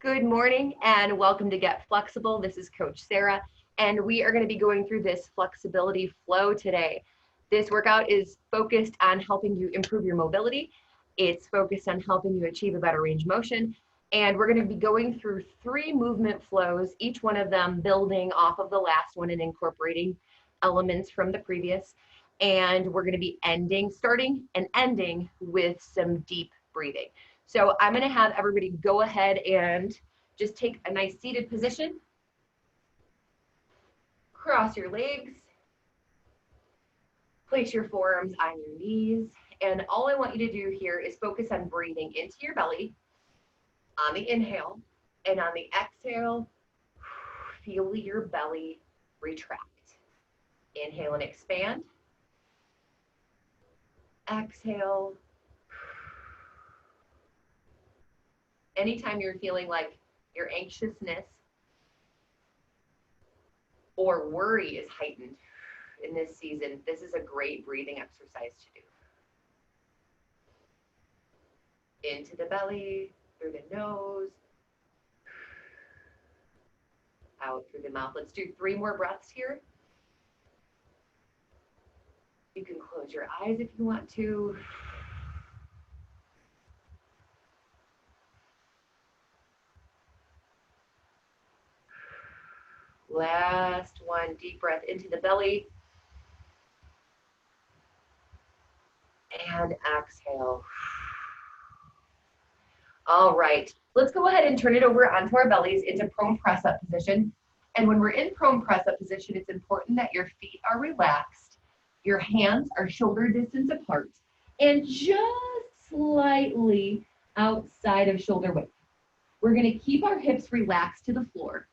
Good morning and welcome to Get Flexible. This is Coach Sarah, and we are going to be going through this flexibility flow today. This workout is focused on helping you improve your mobility. It's focused on helping you achieve a better range of motion. And we're going to be going through 3 movement flows, each one of them building off of the last one and incorporating elements from the previous. And we're going to be starting and ending with some deep breathing. So I'm going to have everybody go ahead and just take a nice seated position. Cross your legs. Place your forearms on your knees. And all I want you to do here is focus on breathing into your belly on the inhale. And on the exhale, feel your belly retract. Inhale and expand. Exhale. Anytime you're feeling like your anxiousness or worry is heightened in this season, this is a great breathing exercise to do. Into the belly, through the nose, out through the mouth. Let's do 3 more breaths here. You can close your eyes if you want to. Last one, deep breath into the belly. And exhale. All right, let's go ahead and turn it over onto our bellies into prone press up position. And when we're in prone press up position, it's important that your feet are relaxed, your hands are shoulder distance apart, and just slightly outside of shoulder width. We're going to keep our hips relaxed to the floor,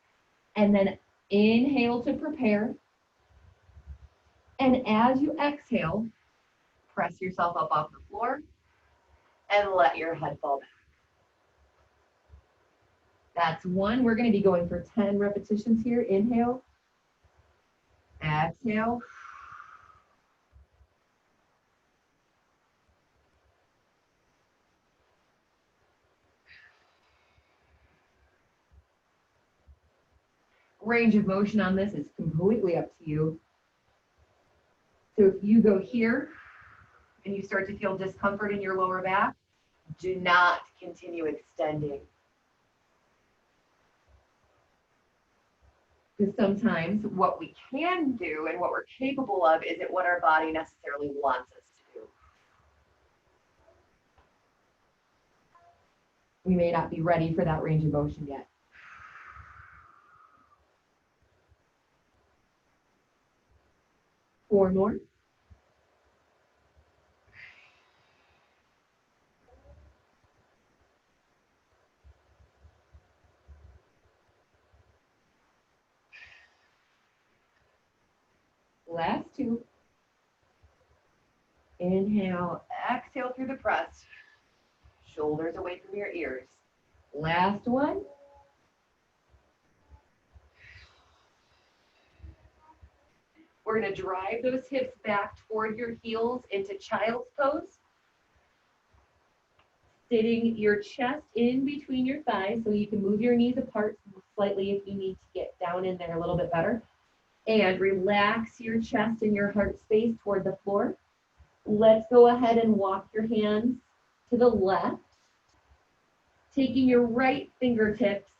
and then inhale to prepare. And as you exhale, press yourself up off the floor and let your head fall back. That's 1. We're going to be going for 10 repetitions here. Inhale. Exhale. Range of motion on this is completely up to you. So if you go here and you start to feel discomfort in your lower back, do not continue extending. Because sometimes what we can do and what we're capable of isn't what our body necessarily wants us to do. We may not be ready for that range of motion yet. Four more. Last 2. Inhale, exhale through the press. Shoulders away from your ears. Last one. We're going to drive those hips back toward your heels into child's pose. Sitting your chest in between your thighs so you can move your knees apart slightly if you need to get down in there a little bit better. And relax your chest and your heart space toward the floor. Let's go ahead and walk your hands to the left, taking your right fingertips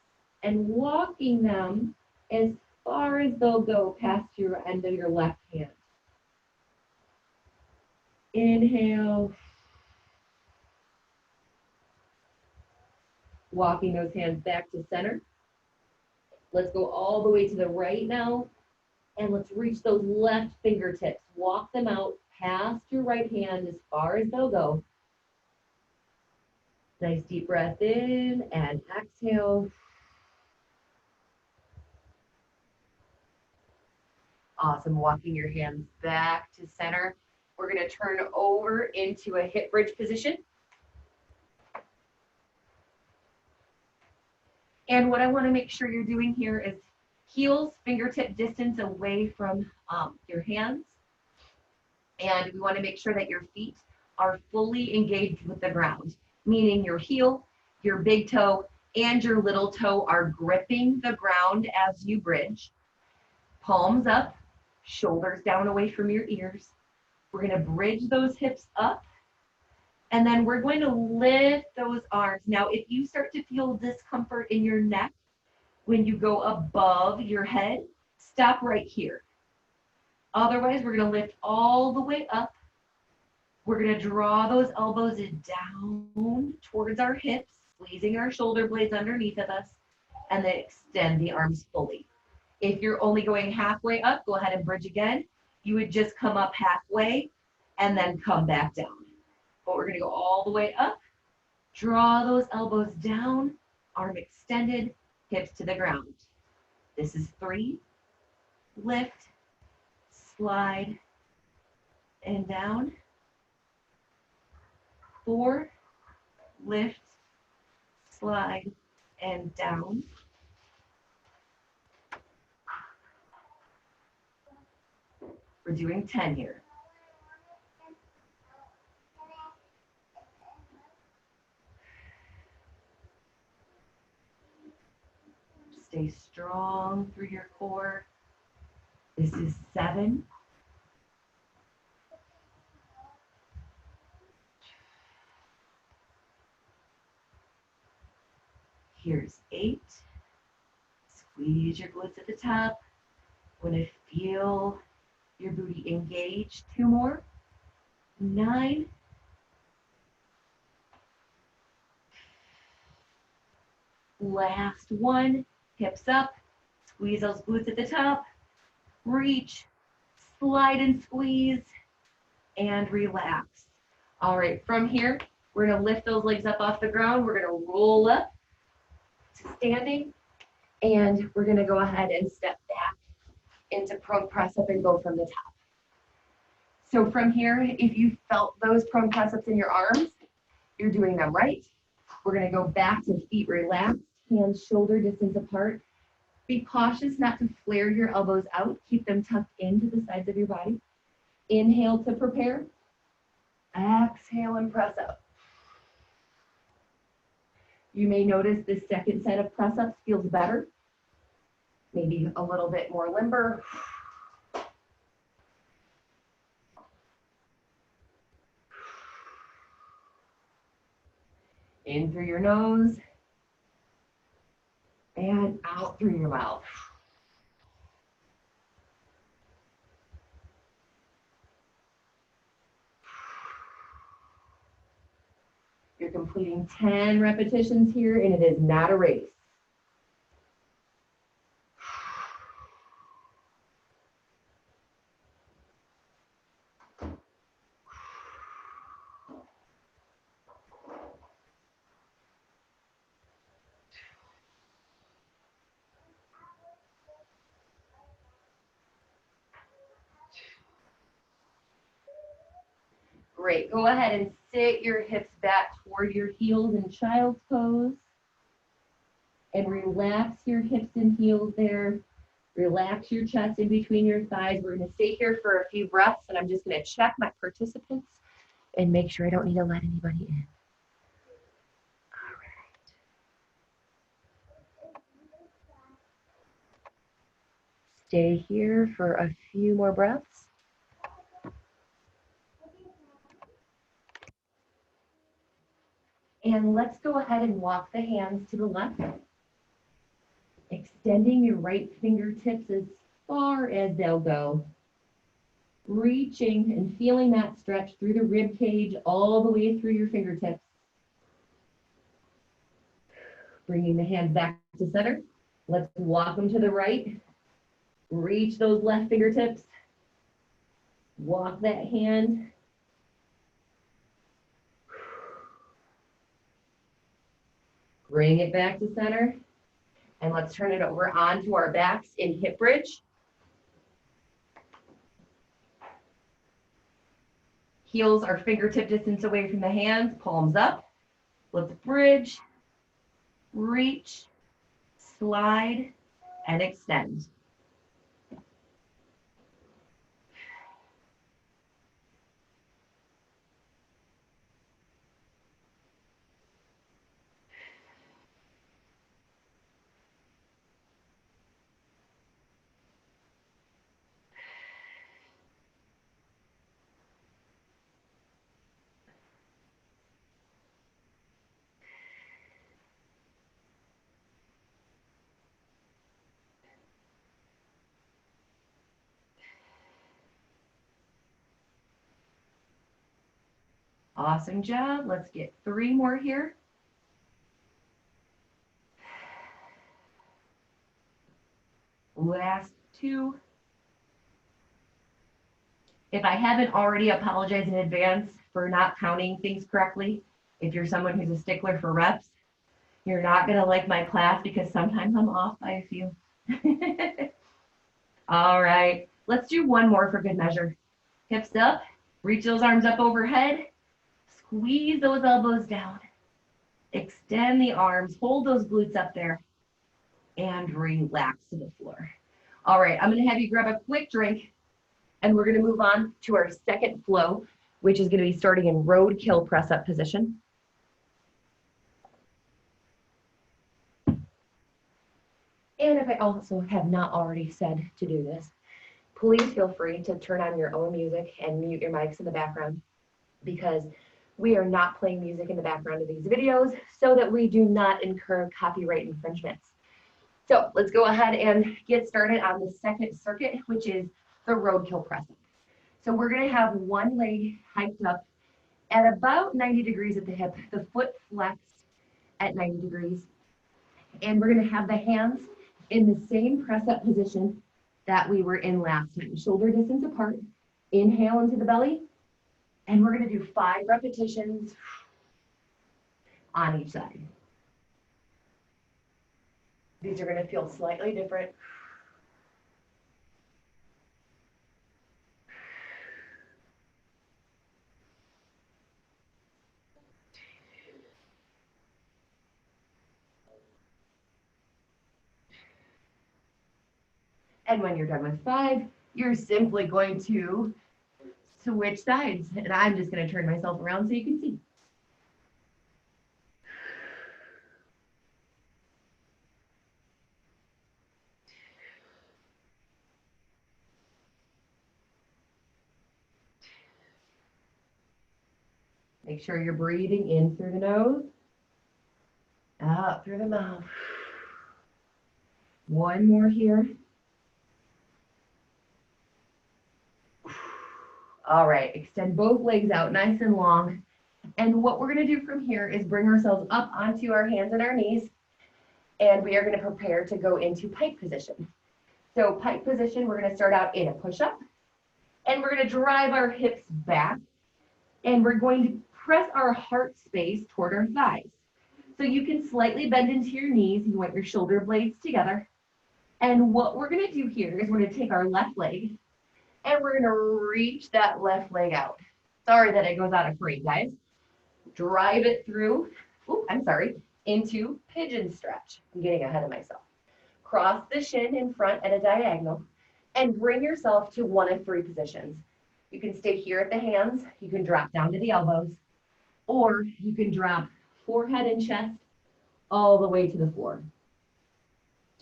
and walking them as far as they'll go past your end of your left hand. Inhale. Walking those hands back to center. Let's go all the way to the right now. And let's reach those left fingertips. Walk them out past your right hand as far as they'll go. Nice deep breath in and exhale. Awesome. Walking your hands back to center. We're going to turn over into a hip bridge position. And what I want to make sure you're doing here is heels fingertip distance away from your hands. And we want to make sure that your feet are fully engaged with the ground, meaning your heel, your big toe, and your little toe are gripping the ground as you bridge. Palms up, shoulders down away from your ears. We're going to bridge those hips up, and then we're going to lift those arms. Now, if you start to feel discomfort in your neck when you go above your head, stop right here. Otherwise, we're going to lift all the way up. We're going to draw those elbows down towards our hips, squeezing our shoulder blades underneath of us, and then extend the arms fully. If you're only going halfway up, go ahead and bridge again. You would just come up halfway and then come back down. But we're going to go all the way up, draw those elbows down, arm extended, hips to the ground. This is 3, lift, slide, and down. 4, lift, slide, and down. We're doing 10 here. Stay strong through your core. This is 7. Here's 8. Squeeze your glutes at the top. Want to feel your booty engaged. 2 more. 9. Last 1. Hips up. Squeeze those glutes at the top. Reach. Slide and squeeze. And relax. All right, from here, we're going to lift those legs up off the ground. We're going to roll up to standing. And we're going to go ahead and step back into prone press up and go from the top. So from here, if you felt those prone press ups in your arms, you're doing them right. We're going to go back to feet relaxed, hands shoulder distance apart. Be cautious not to flare your elbows out. Keep them tucked into the sides of your body. Inhale to prepare. Exhale and press up. You may notice this second set of press ups feels better. Maybe a little bit more limber. In through your nose and out through your mouth. You're completing 10 repetitions here, and it is not a race. Great. Go ahead and sit your hips back toward your heels in child's pose. And relax your hips and heels there. Relax your chest in between your thighs. We're going to stay here for a few breaths, and I'm just going to check my participants and make sure I don't need to let anybody in. All right. Stay here for a few more breaths. And let's go ahead and walk the hands to the left. Extending your right fingertips as far as they'll go. Reaching and feeling that stretch through the rib cage all the way through your fingertips. Bringing the hands back to center. Let's walk them to the right. Reach those left fingertips. Walk that hand. Bring it back to center. And let's turn it over onto our backs in hip bridge. Heels are fingertip distance away from the hands, palms up. Let's bridge, reach, slide, and extend. Awesome job. Let's get 3 more here. Last 2. If I haven't already, apologized in advance for not counting things correctly. If you're someone who's a stickler for reps, you're not going to like my class because sometimes I'm off by a few. All right, let's do 1 more for good measure. Hips up, reach those arms up overhead, squeeze those elbows down, extend the arms, hold those glutes up there, and relax to the floor. All right, I'm going to have you grab a quick drink, and we're going to move on to our second flow, which is going to be starting in Roadkill Press Up position. And if I also have not already said to do this, please feel free to turn on your own music and mute your mics in the background, because we are not playing music in the background of these videos so that we do not incur copyright infringements. So let's go ahead and get started on the second circuit, which is the Roadkill Press Up. So we're going to have one leg hiked up at about 90 degrees at the hip, the foot flexed at 90 degrees. And we're going to have the hands in the same press up position that we were in last time, shoulder distance apart. Inhale into the belly, and we're going to do 5 repetitions on each side. These are going to feel slightly different. And when you're done with 5, you're simply going to switch sides. And I'm just going to turn myself around so you can see. Make sure you're breathing in through the nose, out through the mouth. 1 more here. All right, extend both legs out nice and long. And what we're going to do from here is bring ourselves up onto our hands and our knees. And we are going to prepare to go into pike position. So pike position, we're going to start out in a push-up. And we're going to drive our hips back. And we're going to press our heart space toward our thighs. So you can slightly bend into your knees. You want your shoulder blades together. And what we're going to do here is we're going to take our left leg, and we're going to reach that left leg out. Sorry that it goes out of frame, guys. Drive it through, into pigeon stretch. I'm getting ahead of myself. Cross the shin in front at a diagonal, and bring yourself to 1 of 3 positions. You can stay here at the hands, you can drop down to the elbows, or you can drop forehead and chest all the way to the floor.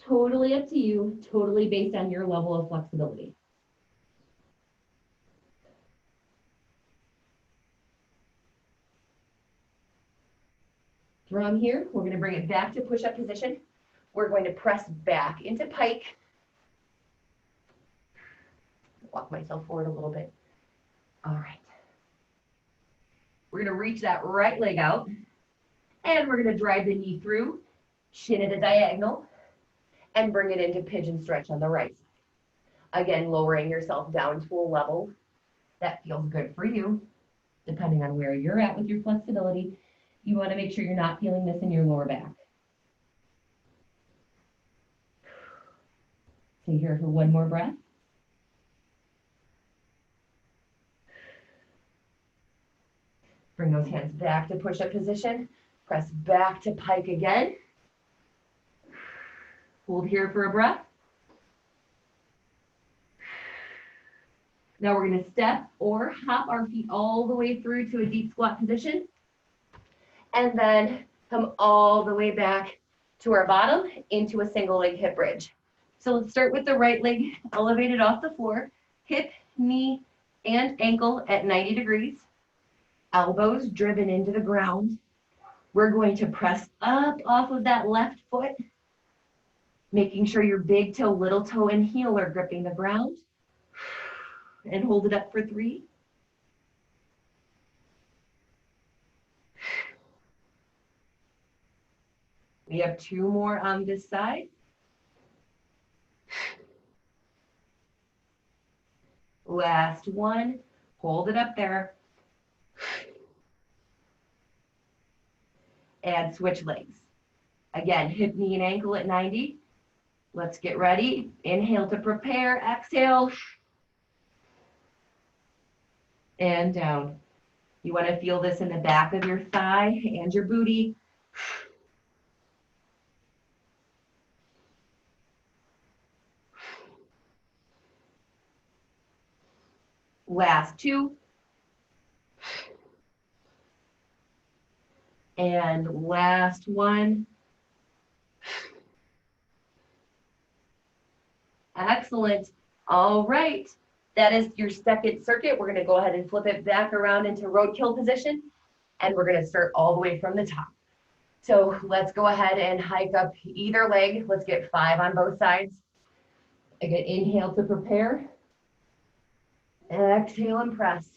Totally up to you, totally based on your level of flexibility. From here, we're going to bring it back to push-up position. We're going to press back into pike. Walk myself forward a little bit. All right. We're going to reach that right leg out, and we're going to drive the knee through, shin at a diagonal, and bring it into pigeon stretch on the right side. Again, lowering yourself down to a level that feels good for you, depending on where you're at with your flexibility. You want to make sure you're not feeling this in your lower back. Stay here for 1 more breath. Bring those hands back to push-up position. Press back to pike again. Hold here for a breath. Now we're going to step or hop our feet all the way through to a deep squat position. And then come all the way back to our bottom into a single leg hip bridge. So let's start with the right leg elevated off the floor, hip, knee, and ankle at 90 degrees, elbows driven into the ground. We're going to press up off of that left foot, making sure your big toe, little toe, and heel are gripping the ground. And hold it up for 3. We have 2 more on this side. Last one. Hold it up there. And switch legs. Again, hip, knee, and ankle at 90. Let's get ready. Inhale to prepare. Exhale. And down. You want to feel this in the back of your thigh and your booty. Last 2. And last one. Excellent. All right. That is your second circuit. We're going to go ahead and flip it back around into roadkill position. And we're going to start all the way from the top. So let's go ahead and hike up either leg. Let's get 5 on both sides. Again, inhale to prepare. Exhale and press.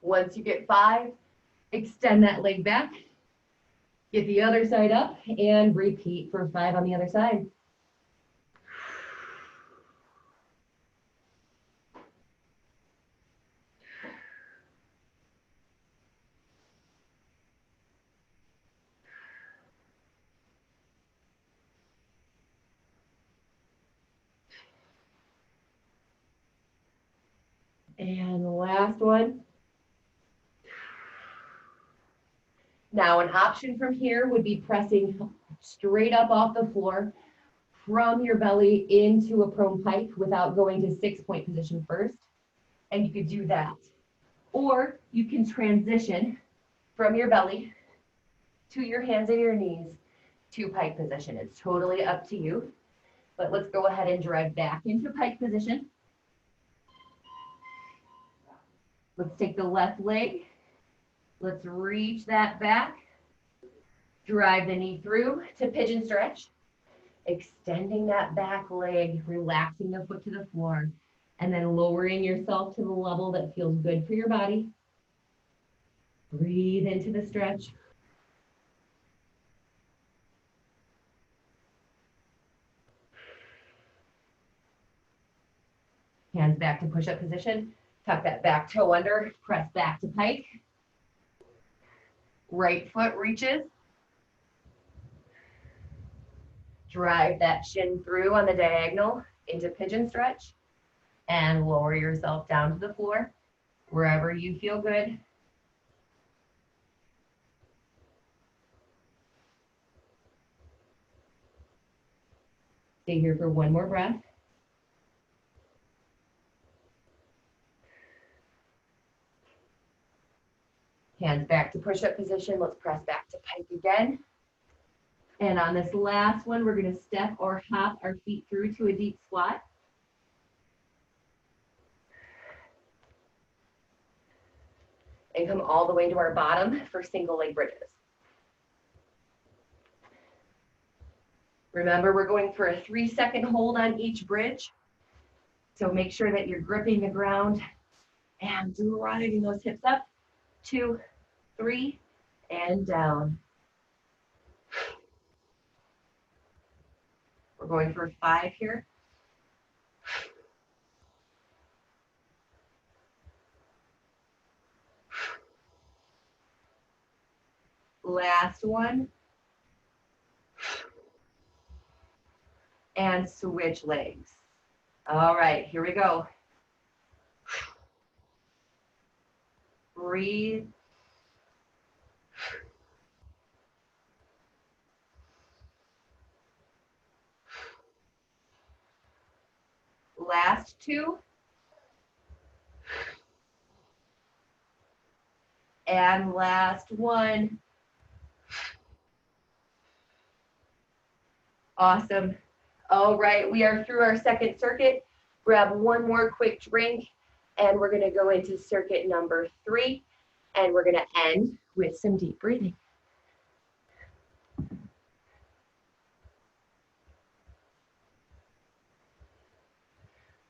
Once you get 5, extend that leg back. Get the other side up and repeat for 5 on the other side. And the last one. Now an option from here would be pressing straight up off the floor from your belly into a prone pike without going to 6-point position first. And you could do that. Or you can transition from your belly to your hands and your knees to pike position. It's totally up to you. But let's go ahead and drive back into pike position. Let's take the left leg. Let's reach that back. Drive the knee through to pigeon stretch. Extending that back leg, relaxing the foot to the floor, and then lowering yourself to the level that feels good for your body. Breathe into the stretch. Hands back to push-up position. Tuck that back toe under, press back to pike. Right foot reaches. Drive that shin through on the diagonal into pigeon stretch and lower yourself down to the floor wherever you feel good. Stay here for one more breath. Hands back to push-up position. Let's press back to pike again. And on this last one, we're going to step or hop our feet through to a deep squat. And come all the way to our bottom for single leg bridges. Remember, we're going for a 3-second hold on each bridge. So make sure that you're gripping the ground and driving those hips up. 2, 3, and down. We're going for 5 here. Last one. And switch legs. All right, here we go. Breathe. Last 2. And last 1. Awesome. All right, we are through our second circuit. Grab one more quick drink, and we're going to go into circuit number 3, and we're going to end with some deep breathing.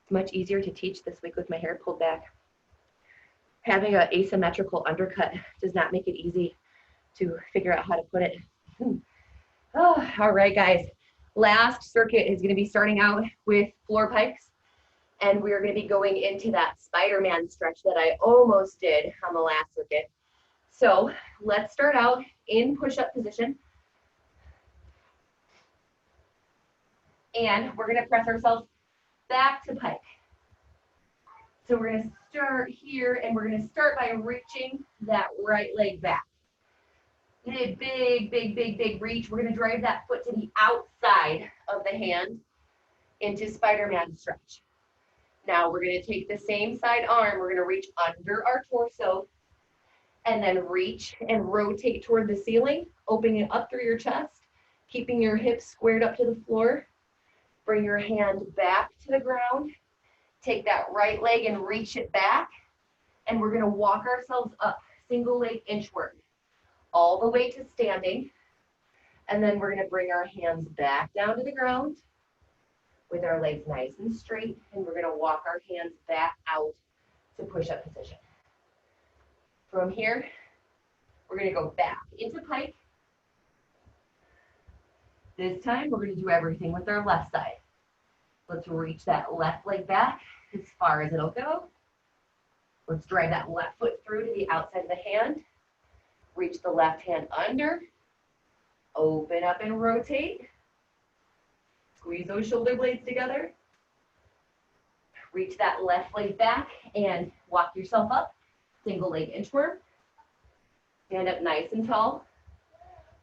It's much easier to teach this week with my hair pulled back. Having an asymmetrical undercut does not make it easy to figure out how to put it. Oh, all right, guys. Last circuit is going to be starting out with floor pikes, and we're going to be going into that Spiderman stretch that I almost did on the last circuit. So let's start out in push-up position. And we're going to press ourselves back to pike. So we're going to start here, and we're going to start by reaching that right leg back. A big, big, big, big reach. We're going to drive that foot to the outside of the hand into Spiderman stretch. Now we're going to take the same side arm. We're going to reach under our torso and then reach and rotate toward the ceiling, opening it up through your chest, keeping your hips squared up to the floor. Bring your hand back to the ground. Take that right leg and reach it back. And we're going to walk ourselves up, single leg inchworm, all the way to standing. And then we're going to bring our hands back down to the ground with our legs nice and straight. And we're going to walk our hands back out to push-up position. From here, we're going to go back into pike. This time, we're going to do everything with our left side. Let's reach that left leg back as far as it'll go. Let's drive that left foot through to the outside of the hand. Reach the left hand under. Open up and rotate. Squeeze those shoulder blades together. Reach that left leg back and walk yourself up. Single leg inchworm. Stand up nice and tall.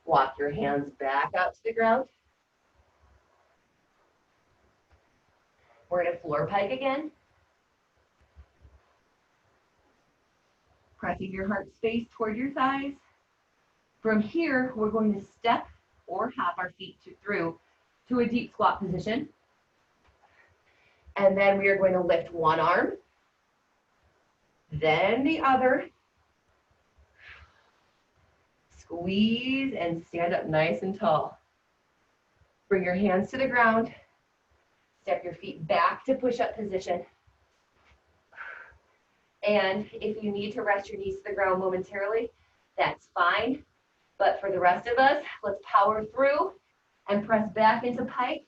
Walk your hands back out to the ground. We're going to floor pike again. Pressing your heart space toward your thighs. From here, we're going to step or hop our feet through to a deep squat position. And then we are going to lift one arm, then the other. Squeeze and stand up nice and tall. Bring your hands to the ground. Step your feet back to push-up position. And if you need to rest your knees to the ground momentarily, that's fine. But for the rest of us, let's power through and press back into pike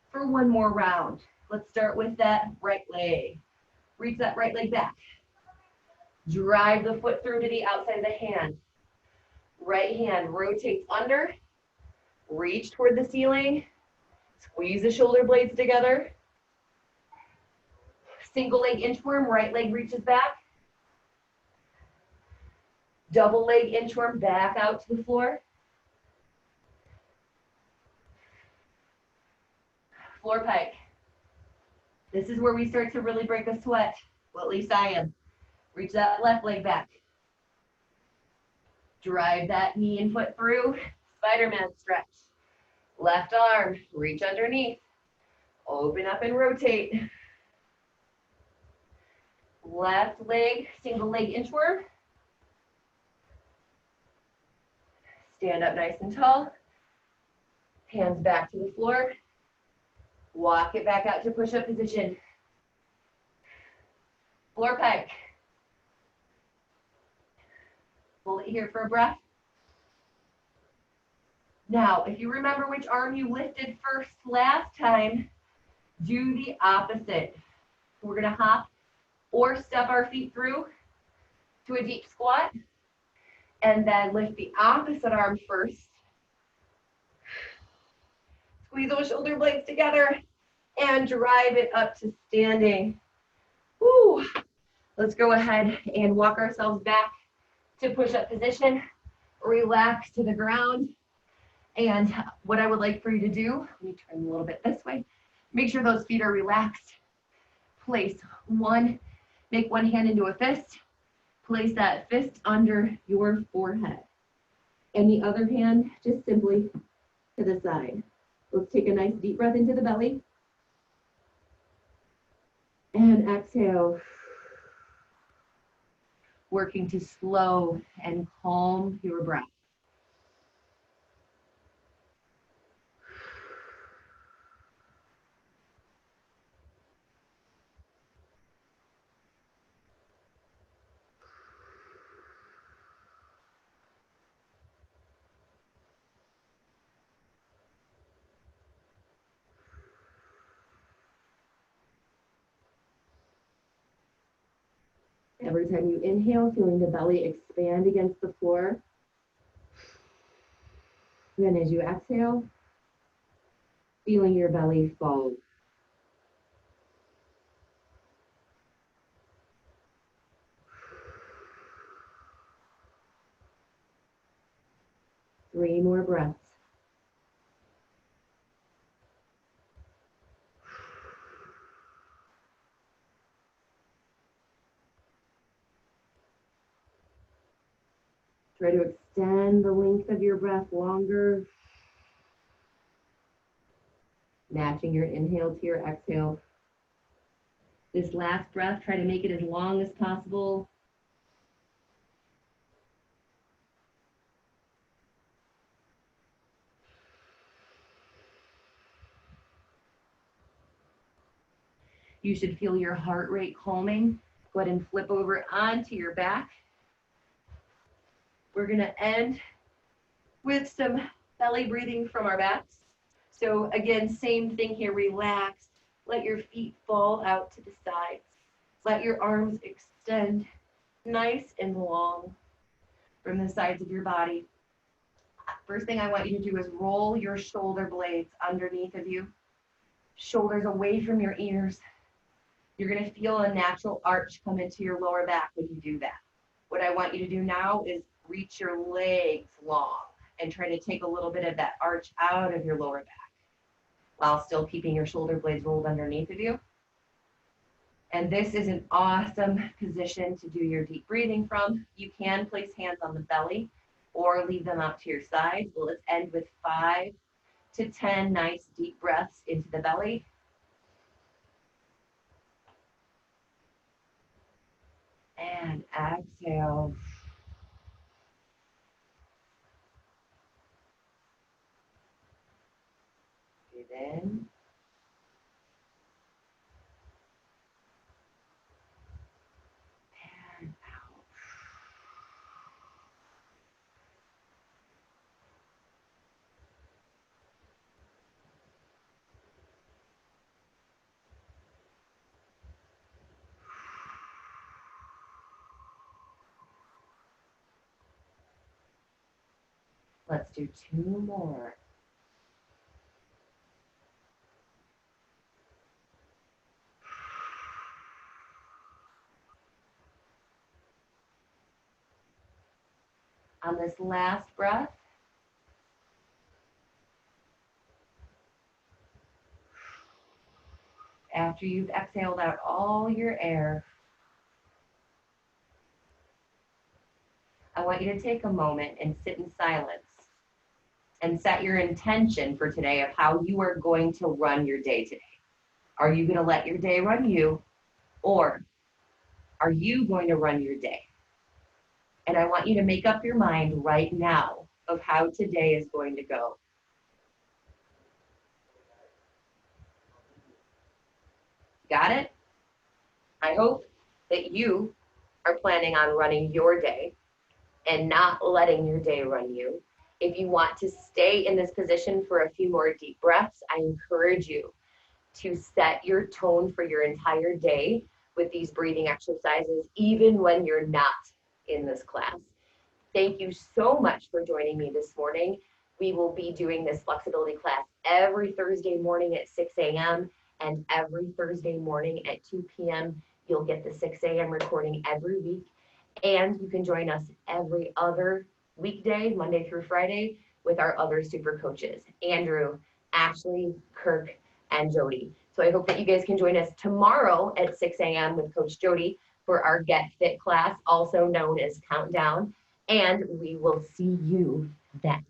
for one more round. Let's start with that right leg. Reach that right leg back. Drive the foot through to the outside of the hand. Right hand rotates under. Reach toward the ceiling. Squeeze the shoulder blades together. Single leg inchworm, right leg reaches back. Double leg inchworm, back out to the floor. Floor pike. This is where we start to really break a sweat. Well, at least I am. Reach that left leg back. Drive that knee and foot through. Spiderman stretch. Left arm, reach underneath. Open up and rotate. Left leg, single leg inchworm. Stand up nice and tall. Hands back to the floor. Walk it back out to push-up position. Floor pike. Hold it here for a breath. Now, if you remember which arm you lifted first last time, do the opposite. We're going to hop or step our feet through to a deep squat, and then lift the opposite arm first. Squeeze those shoulder blades together and drive it up to standing. Woo. Let's go ahead and walk ourselves back to push-up position. Relax to the ground. And what I would like for you to do, let me turn a little bit this way. Make sure those feet are relaxed. Place one, make one hand into a fist. Place that fist under your forehead. And the other hand just simply to the side. Let's take a nice deep breath into the belly. And exhale. Working to slow and calm your breath. Every time you inhale, feeling the belly expand against the floor. Then as you exhale, feeling your belly fall. Three more breaths. Try to extend the length of your breath longer. Matching your inhale to your exhale. This last breath, try to make it as long as possible. You should feel your heart rate calming. Go ahead and flip over onto your back. We're gonna end with some belly breathing from our backs. So again, same thing here, relax. Let your feet fall out to the sides. Let your arms extend nice and long from the sides of your body. First thing I want you to do is roll your shoulder blades underneath of you. Shoulders away from your ears. You're gonna feel a natural arch come into your lower back when you do that. What I want you to do now is reach your legs long and try to take a little bit of that arch out of your lower back while still keeping your shoulder blades rolled underneath of you. And this is an awesome position to do your deep breathing from. You can place hands on the belly or leave them out to your sides. Well, let's end with 5 to 10 nice deep breaths into the belly. And exhale. Breathe in. And out. Let's do 2 more. On this last breath, after you've exhaled out all your air, I want you to take a moment and sit in silence and set your intention for today of how you are going to run your day today. Are you going to let your day run you, or are you going to run your day? And I want you to make up your mind right now of how today is going to go. Got it? I hope that you are planning on running your day and not letting your day run you. If you want to stay in this position for a few more deep breaths, I encourage you to set your tone for your entire day with these breathing exercises, even when you're not in this class. Thank you so much for joining me this morning. We will be doing this flexibility class every Thursday morning at 6 a.m. and every Thursday morning at 2 p.m. You'll get the 6 a.m. recording every week. And you can join us every other weekday, Monday through Friday, with our other super coaches, Andrew, Ashley, Kirk, and Jody. So I hope that you guys can join us tomorrow at 6 a.m. with Coach Jody for our Get Fit class, also known as Countdown. And we will see you then.